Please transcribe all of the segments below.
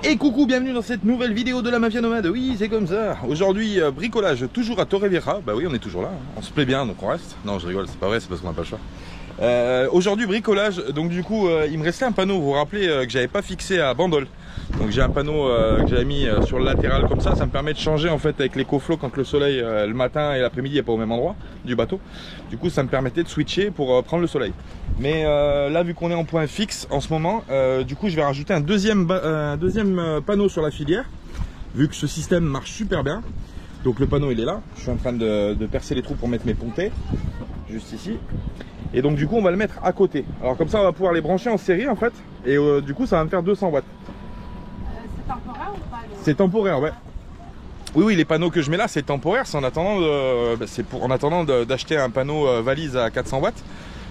Et coucou, bienvenue dans cette nouvelle vidéo de la Mafia Nomade. Oui, c'est comme ça. Aujourd'hui, bricolage toujours à Torrevieja. Bah oui, on est toujours là. On se plaît bien, donc on reste. Non, je rigole, c'est pas vrai, c'est parce qu'on n'a pas le choix. Aujourd'hui, bricolage. Donc du coup, il me restait un panneau. Vous vous rappelez que j'avais pas fixé à Bandol. Donc j'ai un panneau que j'avais mis sur le latéral comme ça. Ça me permet de changer en fait avec l'écoflow quand le soleil le matin et l'après-midi n'est pas au même endroit du bateau. Du coup, ça me permettait de switcher pour prendre le soleil. Mais là, vu qu'on est en point fixe en ce moment, du coup, je vais rajouter un deuxième panneau sur la filière, vu que ce système marche super bien. Donc le panneau, il est là. Je suis en train de percer les trous pour mettre mes pontets, juste ici. Et donc du coup, on va le mettre à côté. Alors comme ça, on va pouvoir les brancher en série en fait. Et du coup, ça va me faire 200 watts. C'est temporaire ou pas? C'est temporaire, ouais. Oui, les panneaux que je mets là, c'est temporaire. C'est en attendant d'acheter un panneau valise à 400 watts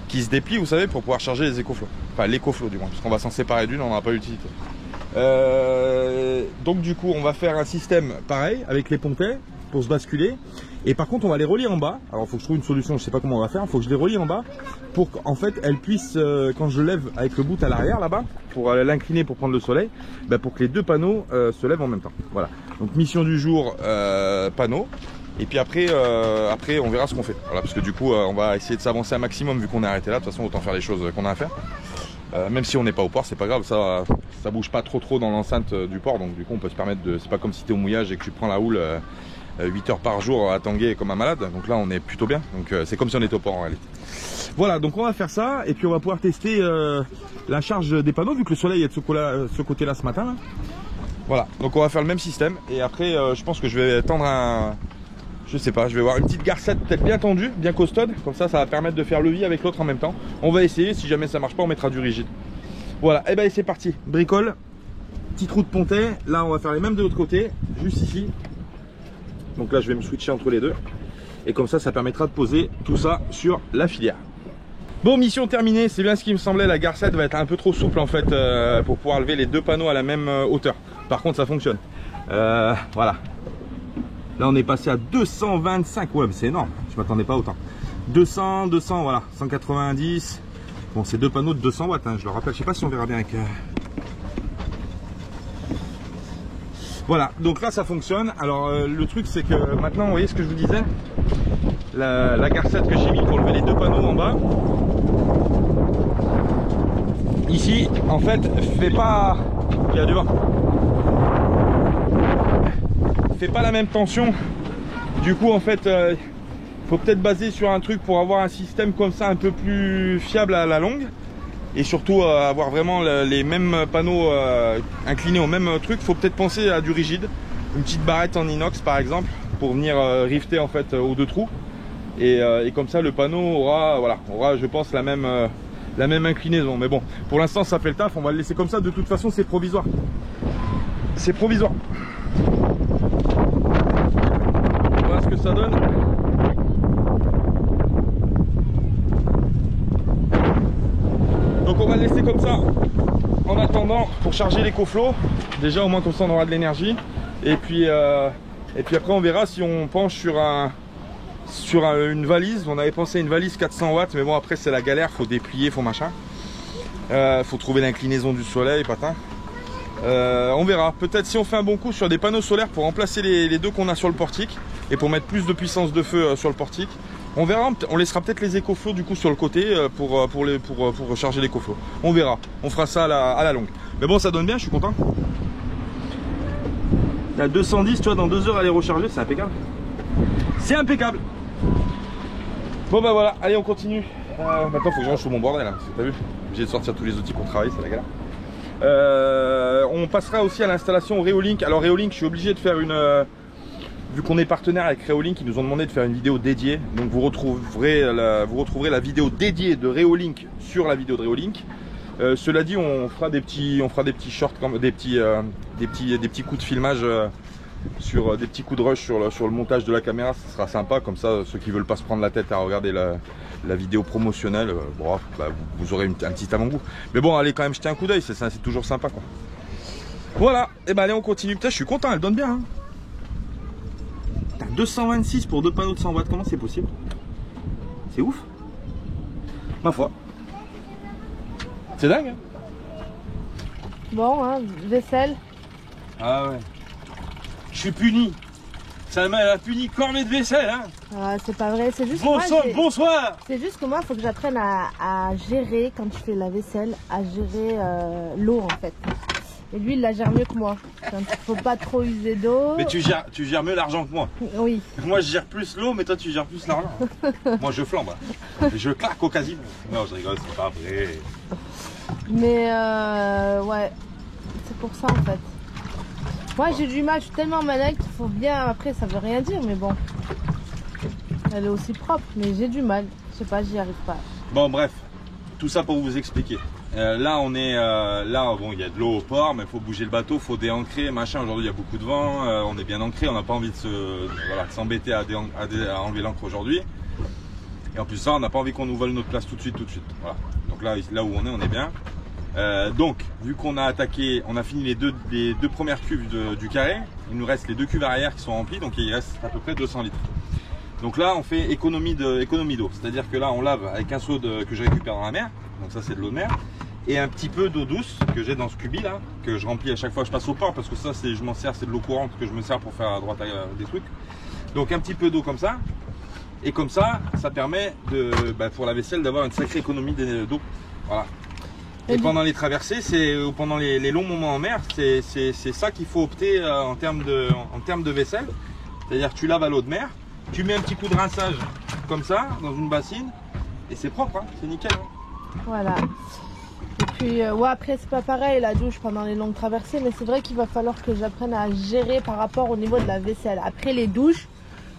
qui se déplie, vous savez, pour pouvoir charger les écoflows. Enfin, l'écoflow du moins, parce qu'on va s'en séparer d'une, on n'en a pas l'utilité. Donc du coup, on va faire un système pareil avec les pontets pour se basculer. Et par contre, on va les relier en bas. Alors, il faut que je trouve une solution, je sais pas comment on va faire. Il faut que je les relie en bas pour qu'en fait, elles puissent, quand je lève avec le bout à l'arrière là-bas, pour l'incliner pour prendre le soleil, pour que les deux panneaux se lèvent en même temps. Voilà. Donc, mission du jour, panneau. Et puis après, on verra ce qu'on fait. Voilà, parce que du coup, on va essayer de s'avancer un maximum vu qu'on est arrêté là. De toute façon, autant faire les choses qu'on a à faire. Même si on n'est pas au port, c'est pas grave, ça bouge pas trop dans l'enceinte du port. Donc du coup, on peut se permettre de. C'est pas comme si tu es au mouillage et que tu prends la houle 8 heures par jour à tanguer comme un malade. Donc là, on est plutôt bien. Donc c'est comme si on était au port en réalité. Voilà, donc on va faire ça et puis on va pouvoir tester la charge des panneaux vu que le soleil est de ce côté-là ce matin. Là. Voilà, donc on va faire le même système et après, je pense que je vais tendre un. Je sais pas, je vais voir une petite garcette peut-être bien tendue, bien costaude. Comme ça, ça va permettre de faire levier avec l'autre en même temps. On va essayer, si jamais ça marche pas, on mettra du rigide. Voilà, et c'est parti. Bricole, petit trou de pontet. Là, on va faire les mêmes de l'autre côté, juste ici. Donc là, je vais me switcher entre les deux. Et comme ça permettra de poser tout ça sur la filière. Bon, mission terminée, c'est bien ce qui me semblait. La garcette va être un peu trop souple en fait pour pouvoir lever les deux panneaux à la même hauteur. Par contre, ça fonctionne. Voilà. Là on est passé à 225, ouais mais c'est énorme, je m'attendais pas autant. 200, voilà, 190. Bon c'est deux panneaux de 200 watts, hein, je le rappelle, je sais pas si on verra bien avec... Voilà, donc là ça fonctionne. Alors le truc c'est que maintenant, vous voyez ce que je vous disais, la garcette que j'ai mis pour lever les deux panneaux en bas, ici en fait fait pas... Il y a du vent. Fait pas la même tension. Du coup en fait faut peut-être baser sur un truc pour avoir un système comme ça un peu plus fiable à la longue et surtout avoir vraiment les mêmes panneaux inclinés au même truc. Faut peut-être penser à du rigide, une petite barrette en inox par exemple pour venir rifter en fait aux deux trous et comme ça le panneau aura je pense la même inclinaison. Mais bon, pour l'instant ça fait le taf, on va le laisser comme ça. De toute façon c'est provisoire, c'est provisoire. Voilà ce que ça donne. Donc on va le laisser comme ça en attendant pour charger l'écoflow. Déjà au moins comme ça on aura de l'énergie. Et puis après on verra si on penche sur une valise. On avait pensé à une valise 400 watts, mais bon après c'est la galère, faut déplier, faut machin. Faut trouver l'inclinaison du soleil, patin. On verra, peut-être si on fait un bon coup sur des panneaux solaires pour remplacer les deux qu'on a sur le portique et pour mettre plus de puissance de feu sur le portique. On verra, on laissera peut-être les écoflows du coup sur le côté pour recharger l'écoflow. On verra, on fera ça à la longue. Mais bon, ça donne bien, je suis content. Il y a 210, tu vois, dans 2 heures à les recharger, c'est impeccable. C'est impeccable. Bon bah voilà, allez on continue. Maintenant faut que je range tout mon bordel, hein, t'as vu. J'ai de sortir tous les outils pour travailler, c'est la galère. On passera aussi à l'installation Reolink. Alors Reolink, je suis obligé de faire une... vu qu'on est partenaire avec Reolink, ils nous ont demandé de faire une vidéo dédiée. Donc vous retrouverez la vidéo dédiée de Reolink sur la vidéo de Reolink. Cela dit, on fera des petits shorts, des petits coups de filmage sur des petits coups de rush sur le montage de la caméra. Ce sera sympa, comme ça ceux qui veulent pas se prendre la tête à regarder la vidéo promotionnelle, vous aurez un petit avant-goût. Mais bon, allez quand même jeter un coup d'œil, c'est toujours sympa quoi. Voilà, et allez on continue. Putain, je suis content, elle donne bien hein. 226 pour deux panneaux de 100 watts, comment c'est possible? C'est ouf. Ma foi. C'est dingue hein. Bon, hein, vaisselle. Ah ouais. Je suis puni. Ça m'a puni cornet de vaisselle, hein. Ah, c'est pas vrai, c'est juste Bonsoir. C'est juste que moi, il faut que j'apprenne à gérer, quand je fais la vaisselle, à gérer l'eau en fait. Et lui, il la gère mieux que moi. Donc, il faut pas trop user d'eau. Mais tu gères mieux l'argent que moi. Oui. Moi, je gère plus l'eau, mais toi, tu gères plus l'argent. Moi, je flambe. Et je claque au casino. Non, je rigole, c'est pas vrai. Mais ouais, c'est pour ça en fait. Moi, j'ai du mal, je suis tellement malade qu'il faut bien. Après, ça veut rien dire, mais bon. Elle est aussi propre, mais j'ai du mal. Je sais pas, j'y arrive pas. Bon, bref, tout ça pour vous expliquer. Là, on est là, bon, il y a de l'eau au port, mais il faut bouger le bateau, il faut déancrer, machin. Aujourd'hui, il y a beaucoup de vent, on est bien ancré, on n'a pas envie de s'embêter à enlever l'ancre aujourd'hui. Et en plus, ça, on n'a pas envie qu'on nous vole notre place tout de suite. Voilà. Donc là où on est bien. Donc, vu qu'on a attaqué, on a fini les deux premières cuves du carré, il nous reste les 2 cuves arrière qui sont remplies, donc il reste à peu près 200 litres. Donc là, on fait économie d'eau, c'est-à-dire que là, on lave avec un seau que je récupère dans la mer, donc ça c'est de l'eau de mer, et un petit peu d'eau douce que j'ai dans ce cubi là, que je remplis à chaque fois que je passe au port, parce que ça, je m'en sers, c'est de l'eau courante que je me sers pour faire à droite des trucs. Donc un petit peu d'eau comme ça, et comme ça, ça permet pour la vaisselle d'avoir une sacrée économie d'eau. Voilà. Et pendant les traversées, pendant les longs moments en mer, c'est ça qu'il faut opter en termes de vaisselle. C'est-à-dire que tu laves à l'eau de mer, tu mets un petit coup de rinçage comme ça dans une bassine et c'est propre, hein, c'est nickel. Hein. Voilà. Et puis ouais, après c'est pas pareil la douche pendant les longues traversées, mais c'est vrai qu'il va falloir que j'apprenne à gérer par rapport au niveau de la vaisselle. Après les douches,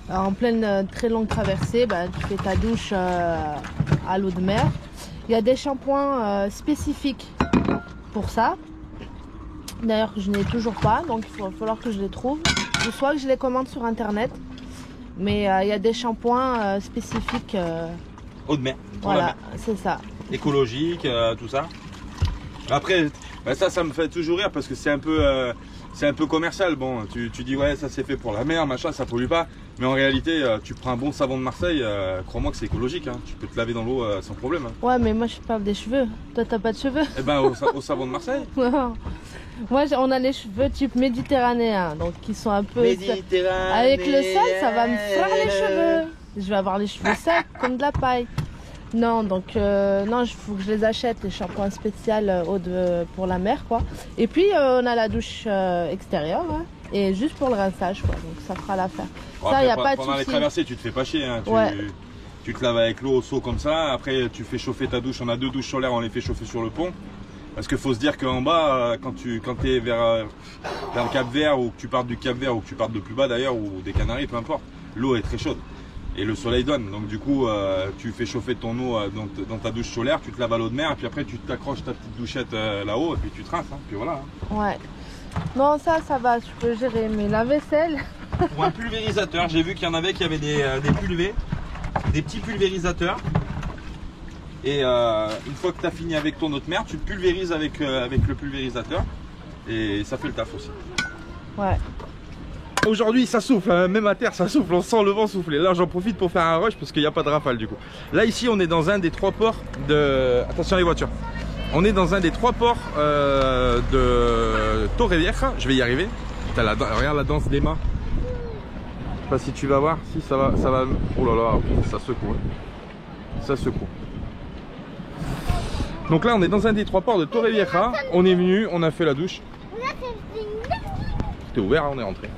en pleine très longue traversée, tu fais ta douche à l'eau de mer. Il y a des shampoings spécifiques pour ça. D'ailleurs, je n'ai toujours pas, donc il va falloir que je les trouve. Ou soit que je les commande sur internet. Mais il y a des shampoings spécifiques. Eau de mer. Voilà, c'est ça. Écologique, tout ça. Après, ça me fait toujours rire parce que c'est un peu commercial. Bon, tu dis ouais, ça c'est fait pour la mer, machin, ça pollue pas. Mais en réalité, tu prends un bon savon de Marseille, crois-moi que c'est écologique. Hein. Tu peux te laver dans l'eau sans problème. Hein. Ouais, mais moi je parle des cheveux. Toi, t'as pas de cheveux? Eh ben, au savon de Marseille. Moi, on a les cheveux type méditerranéen, donc qui sont un peu. Avec le sel, ça va me faire les cheveux. Je vais avoir les cheveux secs comme de la paille. Non, donc non, il faut que je les achète, les shampoings spéciaux pour la mer, quoi. Et puis on a la douche extérieure, hein, et juste pour le rinçage, quoi. Donc ça fera l'affaire. Bon, ça, y a pas de souci. Pendant les traversées, tu te fais pas chier. Hein. Tu te laves avec l'eau au seau comme ça. Après, tu fais chauffer ta douche. On a 2 douches solaires, on les fait chauffer sur le pont. Parce qu'il faut se dire qu'en bas, quand tu es vers le Cap Vert, ou que tu partes du Cap Vert, ou que tu partes de plus bas d'ailleurs, ou des Canaries, peu importe, l'eau est très chaude. Et le soleil donne, donc du coup tu fais chauffer ton eau dans ta douche solaire, tu te laves à l'eau de mer et puis après tu t'accroches ta petite douchette là-haut et puis tu te rinces, hein, puis voilà. Hein. Ouais. Non, ça va, je peux gérer, mais la vaisselle... Pour un pulvérisateur, j'ai vu qu'il y en avait qui avaient des petits pulvérisateurs. Et une fois que tu as fini avec ton eau de mer, tu te pulvérises avec le pulvérisateur et ça fait le taf aussi. Ouais. Aujourd'hui ça souffle, hein, même à terre ça souffle, on sent le vent souffler. Là j'en profite pour faire un rush parce qu'il n'y a pas de rafale du coup. Là ici on est dans un des 3 ports de... Attention les voitures. On est dans un des 3 ports de Torrevieja, je vais y arriver. Regarde la danse des mâts. Je sais pas si tu vas voir, si ça va... Oh là là, ça secoue. Hein. Ça secoue. Donc là on est dans un des 3 ports de Torrevieja. On est venu, on a fait la douche. C'était ouvert, hein, on est rentré.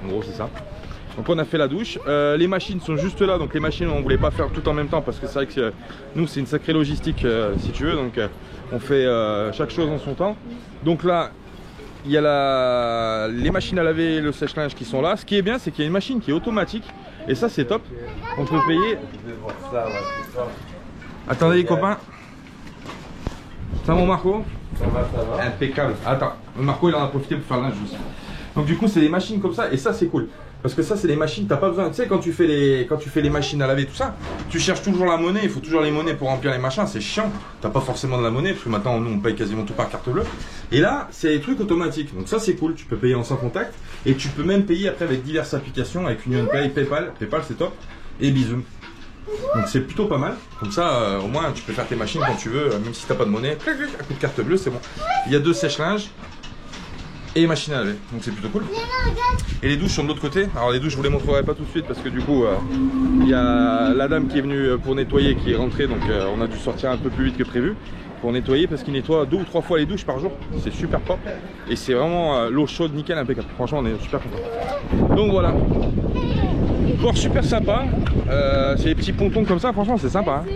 En gros c'est ça. Donc on a fait la douche, les machines sont juste là, donc les machines on voulait pas faire tout en même temps parce que c'est vrai que nous c'est une sacrée logistique si tu veux, donc on fait chaque chose en son temps. Donc là il y a les machines à laver, le sèche-linge qui sont là. Ce qui est bien c'est qu'il y a une machine qui est automatique et ça c'est top, on peut payer. Attendez les copains. Ça mon Marco? Ça va. Impeccable. Attends, Marco il en a profité pour faire le linge aussi. Donc du coup c'est des machines comme ça et ça c'est cool. Parce que ça c'est des machines, t'as pas besoin, tu sais quand tu fais les machines à laver tout ça, tu cherches toujours la monnaie, il faut toujours les monnaies pour remplir les machins, c'est chiant. T'as pas forcément de la monnaie parce que maintenant nous on paye quasiment tout par carte bleue. Et là c'est des trucs automatiques, donc ça c'est cool, tu peux payer en sans contact. Et tu peux même payer après avec diverses applications, avec UnionPay, Paypal c'est top, et Bizum. Donc c'est plutôt pas mal, comme ça au moins tu peux faire tes machines quand tu veux, même si t'as pas de monnaie, à coup de carte bleue c'est bon. Il y a 2 sèche-linges. et machine à laver, donc c'est plutôt cool. Et les douches sont de l'autre côté. Alors les douches je vous les montrerai pas tout de suite parce que du coup il y a la dame qui est venue pour nettoyer qui est rentrée, donc on a dû sortir un peu plus vite que prévu pour nettoyer parce qu'il nettoie 2 ou 3 fois les douches par jour. C'est super propre et c'est vraiment l'eau chaude nickel, impeccable. Franchement on est super content. Donc voilà, port super sympa, c'est des petits pontons comme ça, franchement c'est sympa hein.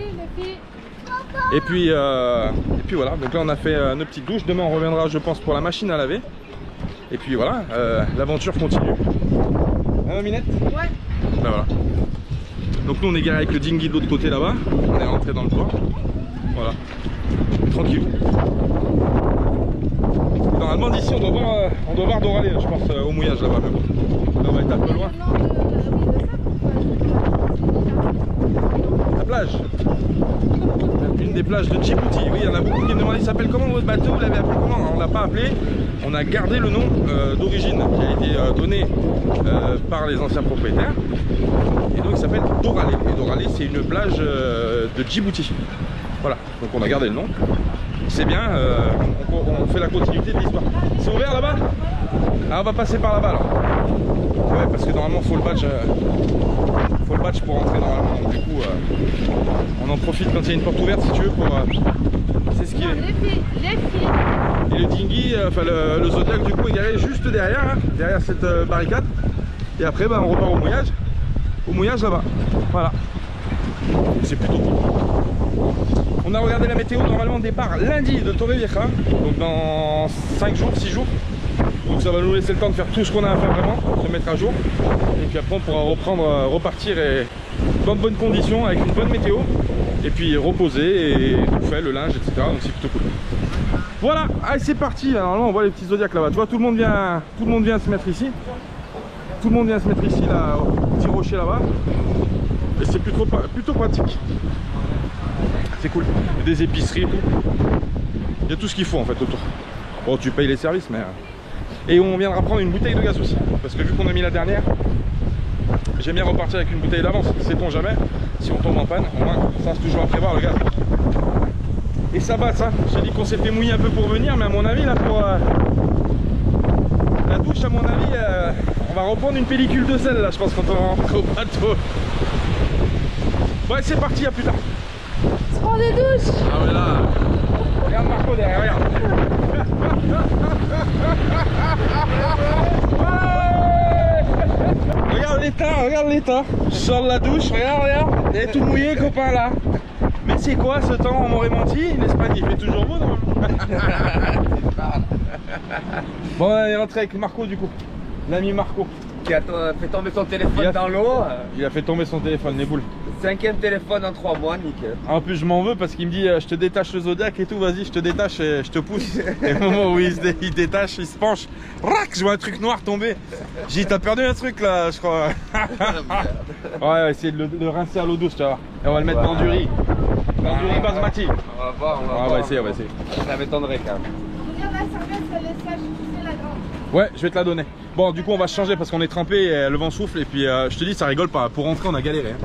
Et puis voilà, donc là on a fait nos petites douches. Demain on reviendra je pense pour la machine à laver. Et puis voilà, l'aventure continue. Hein Minette? Ouais. Ben voilà. Donc nous on est garé avec le dinghy de l'autre côté là-bas. On est rentré dans le port. Voilà. Tranquille. Normalement d'ici on doit voir Doralé, je pense, au mouillage là-bas. Mais bon, là on va être un peu loin. La plage. Une des plages de Djibouti. Oui, il y en a beaucoup qui me demandent il s'appelle comment votre bateau, vous l'avez appelé comment? On l'a pas appelé, on a gardé le nom d'origine qui a été donné par les anciens propriétaires. Et donc il s'appelle Doralé. Et Doralé c'est une plage de Djibouti. Voilà, donc on a gardé le nom. C'est bien, on fait la continuité de l'histoire. C'est ouvert là-bas? Ah, on va passer par là-bas alors. Ouais, parce que normalement faut le badge pour entrer normalement. Donc, du coup on en profite quand il y a une porte ouverte si tu veux pour s'esquiver. Et le dinghy, enfin le Zodiac du coup est garé juste derrière, hein, derrière cette barricade. Et après bah, on repart au mouillage là-bas. Voilà. C'est plutôt cool. On a regardé la météo, normalement départ lundi de Torrevieja, donc dans 5 jours, 6 jours. Donc ça va nous laisser le temps de faire tout ce qu'on a à faire vraiment, se mettre à jour. Et puis après on pourra repartir et dans de bonnes conditions, avec une bonne météo. Et puis reposer et tout fait, le linge, etc. Donc c'est plutôt cool. Voilà, allez c'est parti. Normalement on voit les petits zodiacs là-bas. Tu vois, tout le monde vient se mettre ici. Tout le monde vient se mettre ici, là, au petit rocher là-bas. Et c'est plutôt pratique. C'est cool. Il y a des épiceries et tout. Il y a tout ce qu'il faut en fait autour. Bon, tu payes les services, mais... Et on viendra prendre une bouteille de gaz aussi. Parce que vu qu'on a mis la dernière, j'aime bien repartir avec une bouteille d'avance. Sait-on jamais, si on tombe en panne, au moins, ça c'est toujours à prévoir le gaz. Et ça va ça. J'ai dit qu'on s'était mouillé un peu pour venir, mais à mon avis, là, pour la douche, à mon avis, on va reprendre une pellicule de sel, là, je pense, quand on va rentrer au bateau. Ouais, c'est parti, à plus tard. Tu prends des douches? Ah mais là, regarde Marco derrière, regarde. Regarde l'état. Je sors de la douche, regarde. Il est tout mouillé, copain là. Mais c'est quoi ce temps? On m'aurait menti. L'Espagne il fait toujours beau, non? Bon, on est rentré avec Marco du coup. L'ami Marco. Qui a fait tomber son téléphone dans l'eau. Il a fait tomber son téléphone, les boules. 5e téléphone en 3 mois, nickel. En plus je m'en veux parce qu'il me dit je te détache le Zodiac et tout, vas-y je te détache et je te pousse. Et au moment où il détache, il se penche, rac, je vois un truc noir tomber. J'ai dit t'as perdu un truc là je crois. Ouais, on va essayer de le rincer à l'eau douce tu vois. Et on va le mettre dans du riz. Dans du riz basmati. On va voir, on va essayer. Ça m'étonnerait quand même. Regarde la serviette, elle est sèche, tu sais la grande. Ouais, je vais te la donner. Bon, du coup, on va se changer parce qu'on est trempé, et le vent souffle. Et puis, je te dis, ça rigole pas. Pour rentrer, on a galéré. Hein.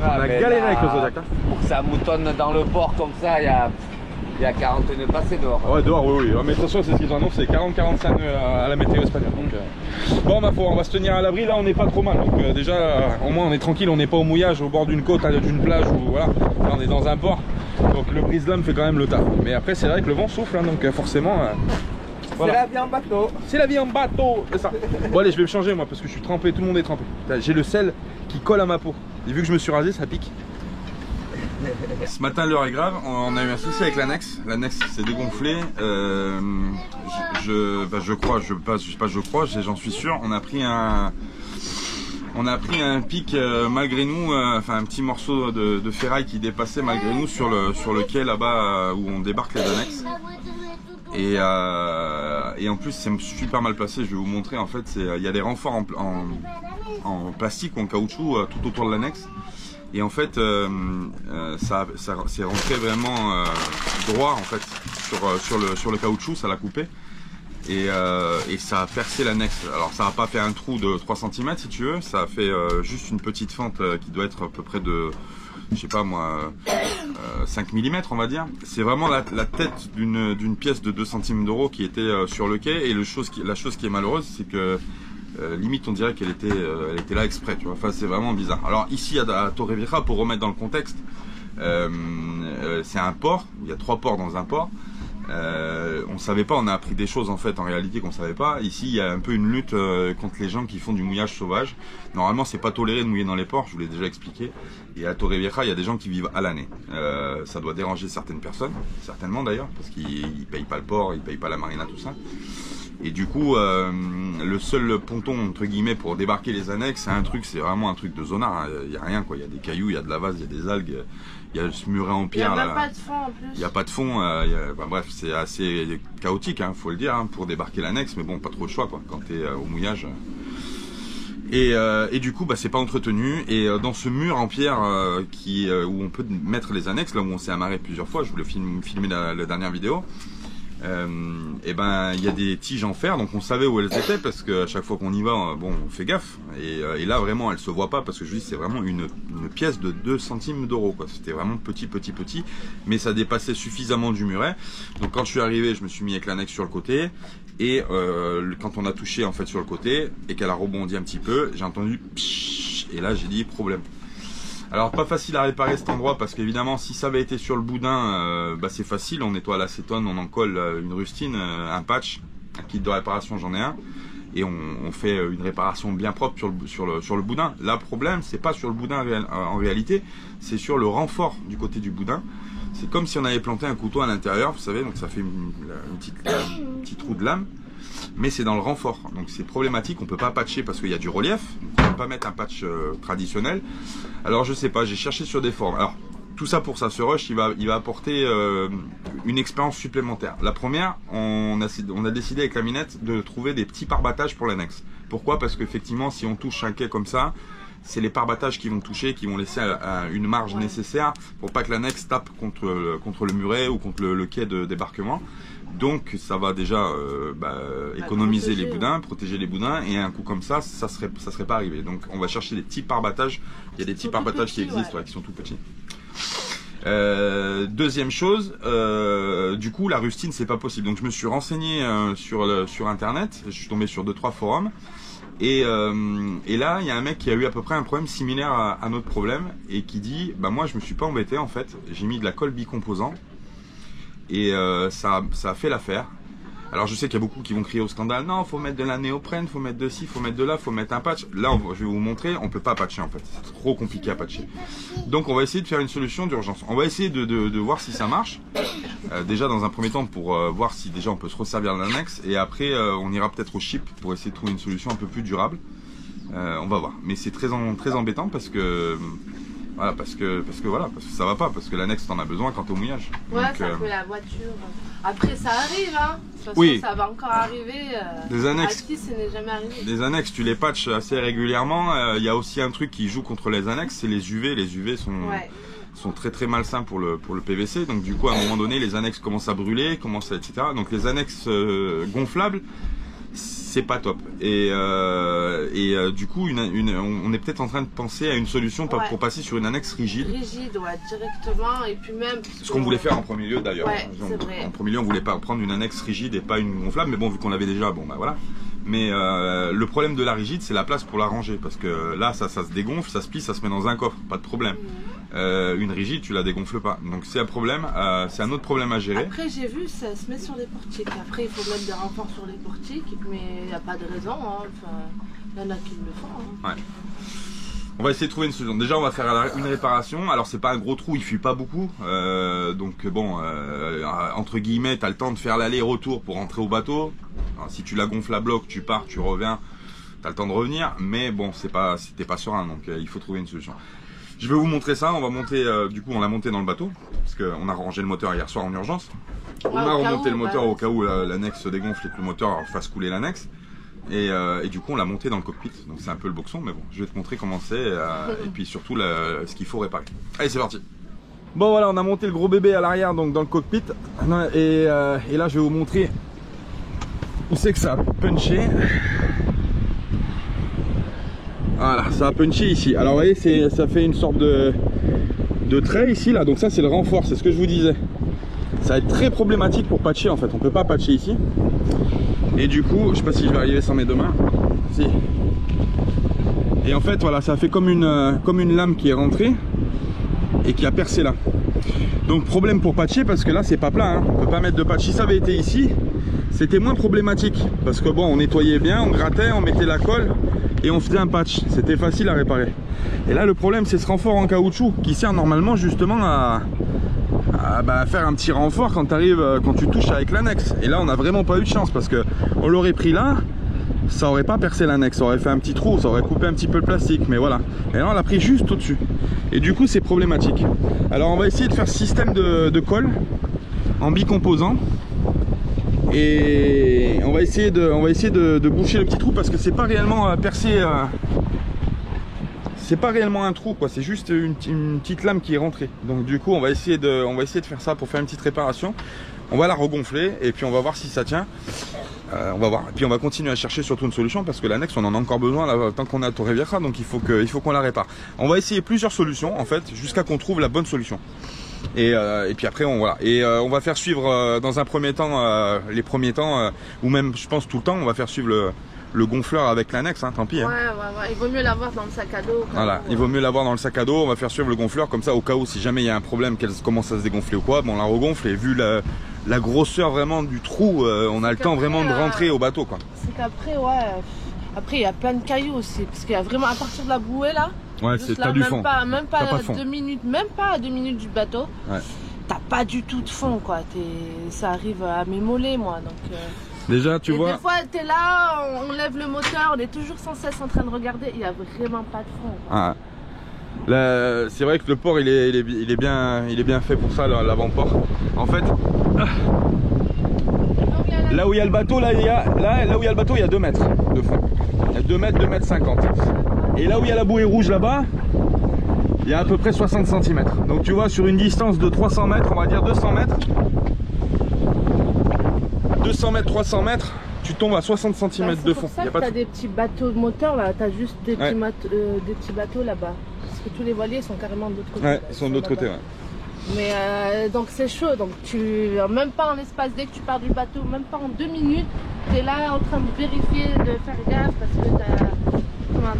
On a galéré avec le Zodiac. Hein. Pour que ça moutonne dans le port comme ça, il y a 40 nœuds passés dehors. Ouais, dehors, oui. Mais attention, c'est ce qu'ils ont annoncé, 40-45 nœuds à la météo espagnole. Donc, bon, on va se tenir à l'abri. Là, on n'est pas trop mal. Donc, déjà, au moins, on est tranquille. On n'est pas au mouillage, au bord d'une côte, d'une plage. Ou, voilà. Là, on est dans un port. Donc, le brise-lame fait quand même le taf. Mais après, c'est vrai que le vent souffle. Hein, donc, forcément. Voilà. C'est la vie en bateau. C'est la vie en bateau, c'est ça. Bon allez, je vais me changer moi parce que je suis trempé, tout le monde est trempé. J'ai le sel qui colle à ma peau. Et vu que je me suis rasé, ça pique. Ce matin l'heure est grave, on a eu un souci avec l'annexe. L'annexe s'est dégonflée. J'en suis sûr. On a pris un pic malgré nous, enfin un petit morceau de ferraille qui dépassait malgré nous sur le quai là-bas où on débarque les annexes. Et en plus c'est super mal placé, je vais vous montrer en fait, il y a des renforts en plastique ou en caoutchouc tout autour de l'annexe. Et en fait ça c'est rentré vraiment droit en fait sur le caoutchouc, ça l'a coupé. Et ça a percé l'annexe. Alors ça n'a pas fait un trou de 3 cm si tu veux, ça a fait juste une petite fente qui doit être à peu près de je sais pas moi, 5 mm on va dire. C'est vraiment la tête d'une pièce de 2 centimes d'euros qui était sur le quai. Et la chose qui est malheureuse, c'est que limite on dirait qu'elle était là exprès, tu vois. Enfin, c'est vraiment bizarre. Alors ici à Torrevieja, pour remettre dans le contexte, c'est un port, il y a 3 ports dans un port. On savait pas, on a appris des choses en fait en réalité qu'on savait pas. Ici il y a un peu une lutte contre les gens qui font du mouillage sauvage. Normalement c'est pas toléré de mouiller dans les ports, je vous l'ai déjà expliqué. Et à Torrevieja il y a des gens qui vivent à l'année. Ça doit déranger certaines personnes, certainement d'ailleurs, parce qu'ils payent pas le port, ils payent pas la marina, tout ça. Et du coup le seul ponton entre guillemets pour débarquer les annexes, c'est vraiment un truc de zonard. Il y a rien quoi, il y a des cailloux, il y a de la vase, il y a des algues. Il y a ce muret en pierre. Il n'y a pas de fond en plus. Il n'y a pas de fond. Bref, c'est assez chaotique, faut le dire, pour débarquer l'annexe. Mais bon, pas trop de choix, quoi, quand tu es au mouillage. Et du coup, c'est pas entretenu. Et dans ce mur en pierre où on peut mettre les annexes, là où on s'est amarré plusieurs fois, je voulais filmer la dernière vidéo. Il y a des tiges en fer, donc on savait où elles étaient parce qu'à chaque fois qu'on y va, on fait gaffe. Et là vraiment, elles se voient pas parce que je dis c'est vraiment une pièce de 2 centimes d'euros, quoi. C'était vraiment petit, mais ça dépassait suffisamment du muret. Donc quand je suis arrivé, je me suis mis avec l'annexe sur le côté. Et quand on a touché en fait sur le côté et qu'elle a rebondi un petit peu, j'ai entendu pshhh, et là j'ai dit problème. Alors pas facile à réparer cet endroit parce qu'évidemment si ça avait été sur le boudin, c'est facile, on nettoie l'acétone, on en colle une rustine, un patch, un kit de réparation j'en ai un, et on fait une réparation bien propre sur le boudin. Là le problème c'est pas sur le boudin en réalité, c'est sur le renfort du côté du boudin. C'est comme si on avait planté un couteau à l'intérieur, vous savez, donc ça fait une petite trou de lame. Mais c'est dans le renfort, donc c'est problématique, on peut pas patcher parce qu'il y a du relief, donc on peut pas mettre un patch traditionnel. Alors je sais pas, j'ai cherché sur des forums. Alors tout ça pour ça, ce rush il va apporter une expérience supplémentaire. La première, on a décidé avec la minette de trouver des petits pare-battages pour l'annexe. Pourquoi? Parce qu'effectivement si on touche un quai comme ça, c'est les pare-battages qui vont toucher, qui vont laisser une marge nécessaire pour pas que l'annexe tape contre le muret ou contre le quai de débarquement. Donc ça va déjà économiser les boudins, protéger les boudins, et un coup comme ça serait pas arrivé. Donc on va chercher des petits pare-battages. Il y a des petits pare-battages qui existent, qui sont tout petits. Deuxième chose, du coup la rustine c'est pas possible. Donc je me suis renseigné sur internet, je suis tombé sur 2-3 forums. Et là, il y a un mec qui a eu à peu près un problème similaire à notre problème et qui dit, moi je me suis pas embêté en fait, j'ai mis de la colle bicomposant et ça a fait l'affaire. Alors je sais qu'il y a beaucoup qui vont crier au scandale, non, faut mettre de la néoprène, faut mettre de ci, faut mettre de là, faut mettre un patch. Là, je vais vous montrer, on peut pas patcher en fait, c'est trop compliqué à patcher. Donc on va essayer de faire une solution d'urgence. On va essayer de voir si ça marche. Déjà dans un premier temps pour voir si déjà on peut se resservir l'annexe, et après on ira peut-être au chip pour essayer de trouver une solution un peu plus durable. On va voir. Mais c'est très embêtant parce que parce que ça va pas, parce que l'annexe t'en as besoin quand t'es au mouillage. Ouais, donc, ça fait la voiture. Après ça arrive, de toute façon ça va encore arriver. Des annexes. À qui ça n'est jamais arrivé. Les annexes, tu les patches assez régulièrement. Il y a aussi un truc qui joue contre les annexes, c'est les UV. Les UV sont très très malsains pour le PVC. Donc du coup, à un moment donné, les annexes commencent à brûler, etc. Donc les annexes gonflables, c'est pas top. Et du coup, on est peut-être en train de penser à une solution pour passer sur une annexe rigide. Rigide, directement. Et puis même. Ce qu'on voulait faire en premier lieu d'ailleurs. En premier lieu, on voulait pas prendre une annexe rigide et pas une gonflable. Mais bon, vu qu'on l'avait déjà, voilà. Mais le problème de la rigide, c'est la place pour la ranger. Parce que là, ça se dégonfle, ça se plie, ça se met dans un coffre. Pas de problème. Une rigide, tu la dégonfles pas. Donc c'est un problème, c'est un autre problème à gérer. Après, j'ai vu, ça se met sur les portiques. Après, il faut mettre des renforts sur les portiques, mais il n'y a pas de raison. Il y en a qui le font. Ouais. On va essayer de trouver une solution. Déjà, on va faire une réparation. Alors, c'est pas un gros trou, il fuit pas beaucoup. Donc, entre guillemets, tu as le temps de faire l'aller-retour pour rentrer au bateau. Alors, si tu la gonfles à bloc, tu pars, tu reviens, tu as le temps de revenir. Mais bon, c'était pas serein, donc il faut trouver une solution. Je vais vous montrer ça. On va monter, du coup, on l'a monté dans le bateau. Parce qu'on a rangé le moteur hier soir en urgence. On a remonté le moteur au cas où l'annexe se dégonfle et que le moteur fasse couler l'annexe. Et du coup on l'a monté dans le cockpit, donc c'est un peu le boxon, mais bon, je vais te montrer comment c'est et puis surtout ce qu'il faut réparer. Allez, c'est parti. Bon voilà, on a monté le gros bébé à l'arrière, donc dans le cockpit, et là je vais vous montrer où c'est que ça a punché. Voilà, ça a punché ici. Alors vous voyez, ça fait une sorte de de trait ici là, donc ça c'est le renfort, c'est ce que je vous disais. Ça va être très problématique pour patcher en fait, on peut pas patcher ici. Et du coup, je sais pas si je vais arriver sans mes deux mains. Si. Et en fait voilà, ça fait comme une lame qui est rentrée et qui a percé là. Donc problème pour patcher parce que là c'est pas plat, hein. On peut pas mettre de patch. Si ça avait été ici, c'était moins problématique parce que bon, on nettoyait bien, on grattait, on mettait la colle et on faisait un patch, c'était facile à réparer. Et là le problème c'est ce renfort en caoutchouc qui sert normalement justement à faire un petit renfort quand tu touches avec l'annexe. Et là on n'a vraiment pas eu de chance parce que on l'aurait pris là, ça aurait pas percé l'annexe, ça aurait fait un petit trou, ça aurait coupé un petit peu le plastique, mais voilà. Et là on l'a pris juste au dessus et du coup c'est problématique. Alors on va essayer de faire ce système de colle en bicomposant. Et on va essayer de boucher le petit trou parce que c'est pas réellement percé, c'est pas réellement un trou quoi, c'est juste une petite lame qui est rentrée. Donc du coup on va essayer de faire ça pour faire une petite réparation. On va la regonfler et puis on va voir si ça tient. On va voir. Et puis on va continuer à chercher surtout une solution parce que l'annexe on en a encore besoin là, tant qu'on a Torrevieja, donc il faut qu'on la répare. On va essayer plusieurs solutions en fait jusqu'à qu'on trouve la bonne solution. Et puis après voilà. Et on va faire suivre dans un premier temps les premiers temps ou même je pense tout le temps on va faire suivre le gonfleur avec l'annexe, hein, tant pis. Hein. Ouais, il vaut mieux l'avoir dans le sac à dos. Voilà, il vaut mieux l'avoir dans le sac à dos. On va faire suivre le gonfleur comme ça au cas où si jamais il y a un problème qu'elle commence à se dégonfler ou quoi, bon, on la regonfle et vu la grosseur vraiment du trou, on a le temps vraiment de rentrer au bateau quoi. C'est qu'après après il y a plein de cailloux aussi parce qu'il y a vraiment à partir de la bouée là. Ouais, c'est t'as du fond. Même pas 2 minutes, même pas à 2 minutes du bateau. Ouais. T'as pas du tout de fond quoi. Ça arrive à mes mollets moi donc. Déjà, tu vois. Des fois, t'es là, on lève le moteur, on est toujours sans cesse en train de regarder. Il n'y a vraiment pas de fond. Ah. C'est vrai que le port, il est bien fait pour ça, l'avant-port. En fait, là où il y a le bateau, là où il y a le bateau, il y a 2 mètres de fond. Il y a 2 mètres, 2 mètres 50. Et là où il y a la bouée rouge là-bas, il y a à peu près 60 cm. Donc tu vois, sur une distance de 300 mètres, on va dire 200 mètres. 200 mètres, 300 mètres, tu tombes à 60 cm de fond. C'est pour ça que t'as des petits bateaux de moteur là, t'as juste des petits bateaux là-bas. Parce que tous les voiliers sont carrément de l'autre côté. Ouais, ils sont de l'autre côté, ouais. Mais donc c'est chaud, donc même pas en espace, dès que tu pars du bateau, même pas en 2 minutes, t'es là en train de vérifier, de faire gaffe parce que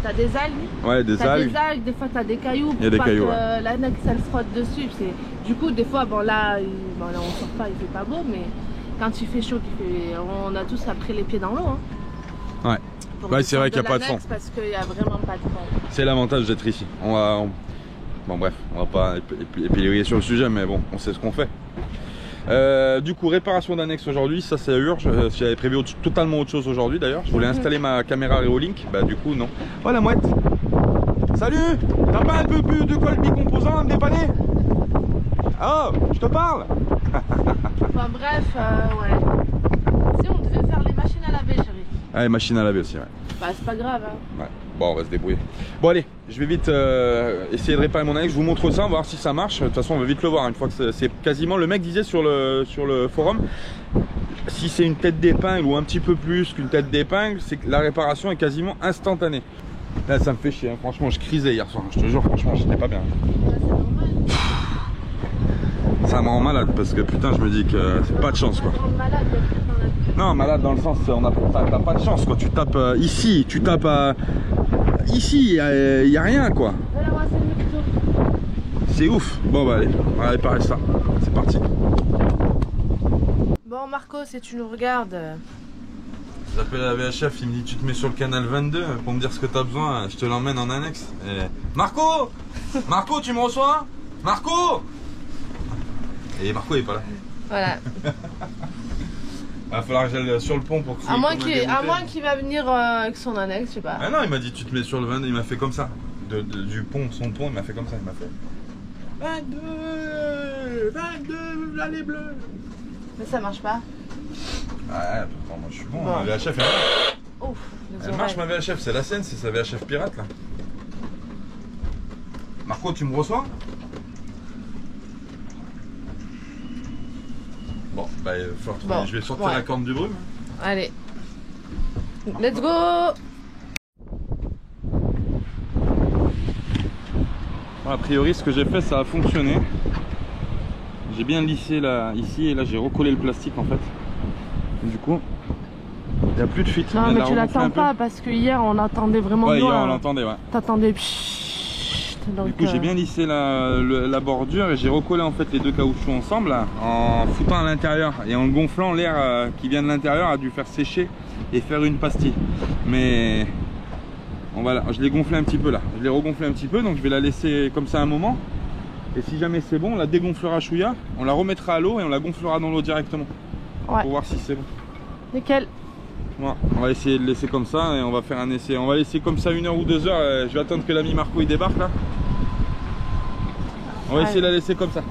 t'as des algues. Ouais, des algues. Des algues, des fois t'as des cailloux. Il y a des cailloux. L'annexe elle frotte dessus. Du coup, des fois, bon là on sort pas, il fait pas beau, mais quand il fait chaud, on a tous après les pieds dans l'eau. Hein. Ouais, c'est vrai qu'il n'y a pas de fond. Parce qu'il n'y a vraiment pas de fond. C'est l'avantage d'être ici. Bon bref, on va pas épiloguer sur le sujet, mais bon, on sait ce qu'on fait. Du coup, réparation d'annexe aujourd'hui, ça c'est urge. J'avais prévu totalement autre chose aujourd'hui d'ailleurs. Je voulais installer ma caméra Reolink, bah du coup non. Oh la mouette. Salut. T'as pas un peu plus de colle bicomposant à me dépanner? Oh, je te parle. Enfin bref, ouais. Si on devait faire les machines à laver, chérie. Ah, les machines à laver aussi, ouais. Bah c'est pas grave, hein. Ouais. Bon, on va se débrouiller. Bon allez, je vais vite essayer de réparer mon annexe. Je vous montre ça, on va voir si ça marche. De toute façon, on va vite le voir. Une fois que c'est quasiment, le mec disait sur le forum, si c'est une tête d'épingle ou un petit peu plus qu'une tête d'épingle, c'est que la réparation est quasiment instantanée. Là, ça me fait chier. Hein. Franchement, je crisais hier soir. Je te jure, franchement, j'étais pas bien. Ça me rend malade parce que putain, je me dis que c'est pas de chance quoi. Non, malade dans le sens, t'as pas de chance quoi. Tu tapes ici, tu tapes ici, il y a rien quoi. C'est ouf. Bon bah allez, on va réparer ça. C'est parti. Bon Marco, si tu nous regardes. J'appelle la VHF, il me dit tu te mets sur le canal 22 pour me dire ce que t'as besoin, je te l'emmène en annexe. Et... Marco, tu me reçois? Marco. Et Marco il est pas là. Voilà. Il va falloir que j'aille sur le pont pour que à moins qu'il va venir avec son annexe, je sais pas. Ah non, il m'a dit tu te mets sur le 22, il m'a fait comme ça. Du pont, son pont, il m'a fait comme ça, il m'a fait 22, l'allée bleue. Mais ça marche pas. Ouais, pourtant moi je suis bon, la VHF elle marche. Elle marche ma VHF, c'est la scène, c'est sa VHF pirate là. Marco, tu me reçois? Bon, bah il va falloir trouver. Bon, je vais sortir la corne du brume. Allez. Let's go. A priori, ce que j'ai fait, ça a fonctionné. J'ai bien lissé là, ici, et là j'ai recollé le plastique en fait. Et du coup, il n'y a plus de fuite. Non, mais tu l'attends pas parce que hier on attendait vraiment ouais, loin. hier on l'entendait, ouais. T'attendais. Du coup, j'ai bien lissé la bordure et j'ai recollé en fait les deux caoutchoucs ensemble là, en foutant à l'intérieur et en gonflant l'air qui vient de l'intérieur a dû faire sécher et faire une pastille. Mais je l'ai gonflé un petit peu là. Je l'ai regonflé un petit peu, donc je vais la laisser comme ça un moment. Et si jamais c'est bon, on la dégonflera chouïa, on la remettra à l'eau et on la gonflera dans l'eau directement. Ouais. Pour voir si c'est bon. Nickel. Ouais, on va essayer de laisser comme ça et on va faire un essai. On va laisser comme ça 1 heure ou 2 heures. Je vais attendre que l'ami Marco il débarque là. On va essayer de la laisser comme ça.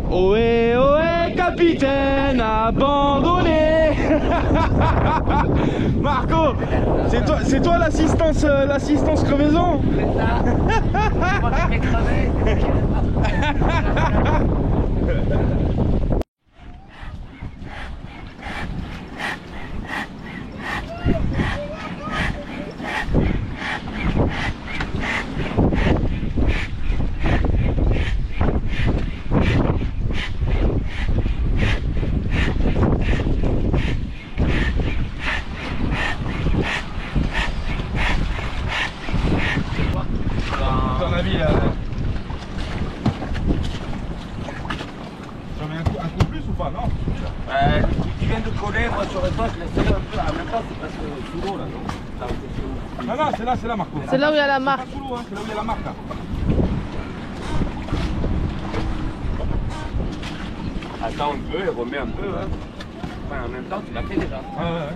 Ohé, ohé, capitaine, abandonné. Marco, c'est toi l'assistance crevaison. C'est ça. Moi qui m'ai crevé. Ton avis là. J'en mets un coup plus ou pas? Non. Tu viens de coller, moi sur le poste, laissez-le un peu. En même temps, c'est parce que sous l'eau là, non? Non, c'est là Marco. C'est là où il y a la marque. C'est pas sous l'eau, hein, c'est là où il y a la marque là. Attends un peu et remets un peu. Hein. Enfin, en même temps, tu l'as fait déjà. Ouais.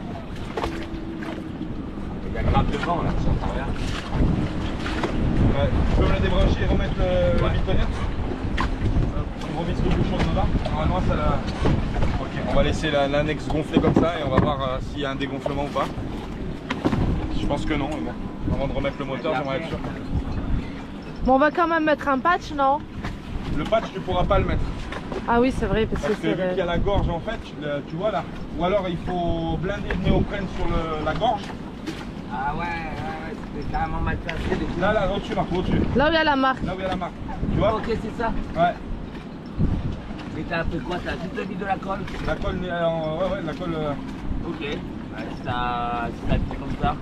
Il y a grave devant là, si on travers. Ouais. Tu peux me la débrancher et remettre le bitonnet. On remet le bouchon dedans. Normalement ça la... Ok, on va laisser l'annexe gonfler comme ça et on va voir s'il y a un dégonflement ou pas. Je pense que non, mais bon. Avant de remettre le moteur, j'aimerais être sûr. Bon, on va quand même mettre un patch, non? Le patch, tu pourras pas le mettre. Ah oui, c'est vrai, parce que vu qu'il y a la gorge en fait, tu vois là. Ou alors il faut blinder le néoprène sur la gorge. Ah ouais, c'était carrément mal placé. Là, au-dessus, Marco, au-dessus. Là où il y a la marque. Là où il y a la marque. Tu vois? Ok, c'est ça. Ouais. Et t'as fait quoi? T'as juste mis de la colle? La colle, ouais, la colle. Ok. Ouais, ça fait comme ça.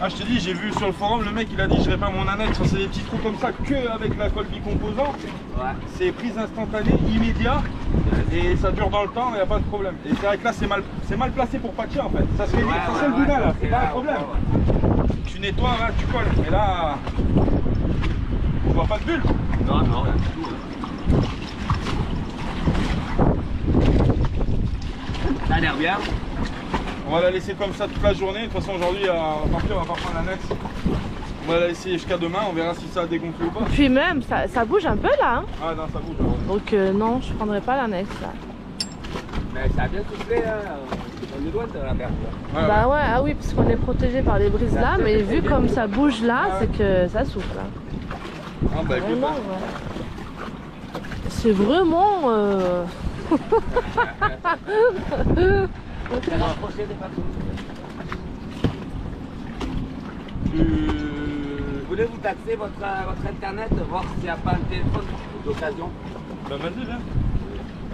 Ah, je te dis, j'ai vu sur le forum, le mec il a dit je répare mon annexe, c'est des petits trous comme ça que avec la colle bicomposante. Ouais. C'est prise instantanée, immédiat, et ça dure dans le temps, il n'y a pas de problème. Et c'est vrai que là c'est mal placé pour patcher en fait. Ça serait le boudin là, c'est pas un problème. Tu nettoies là, tu colles, mais là, on voit pas de bulle. Non, rien du tout. Ça a l'air bien. On va la laisser comme ça toute la journée. De toute façon aujourd'hui, on va pas prendre l'annexe. On va la laisser jusqu'à demain, on verra si ça a dégonflé ou pas. Puis même, ça bouge un peu là. Hein. Ah non, ça bouge. Donc non, je prendrai pas l'annexe là. Mais ça a bien soufflé, hein. On est loin de la mer. Bah ouais, ah oui, parce qu'on est protégé par les brises là, mais vu comme ça bouge là, c'est que ça souffle. Hein. Ah bah écoute, Vraiment, ouais. C'est vraiment... Voulez-vous taxer votre internet, voir s'il n'y a pas un téléphone d'occasion? bah vas-y, viens.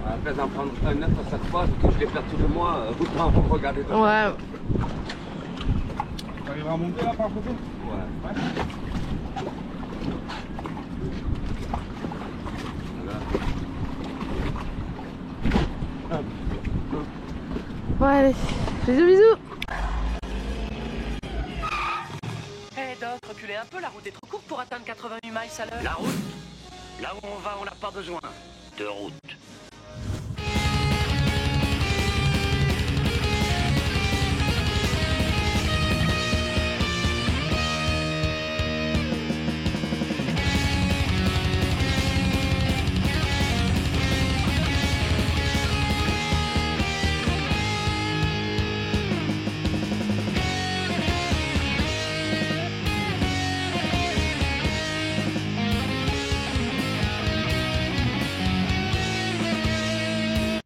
Après d'en prendre un neuf à chaque fois, que je les perds tous les mois, autant regarder d'autres. Ouais. T'arriveras à monter là par côté? Ouais. Ouais, allez. Bisous, bisous. Hé Doc, reculez un peu, la route est trop courte pour atteindre 88 miles à l'heure. La route? Là où on va, on n'a pas besoin de route.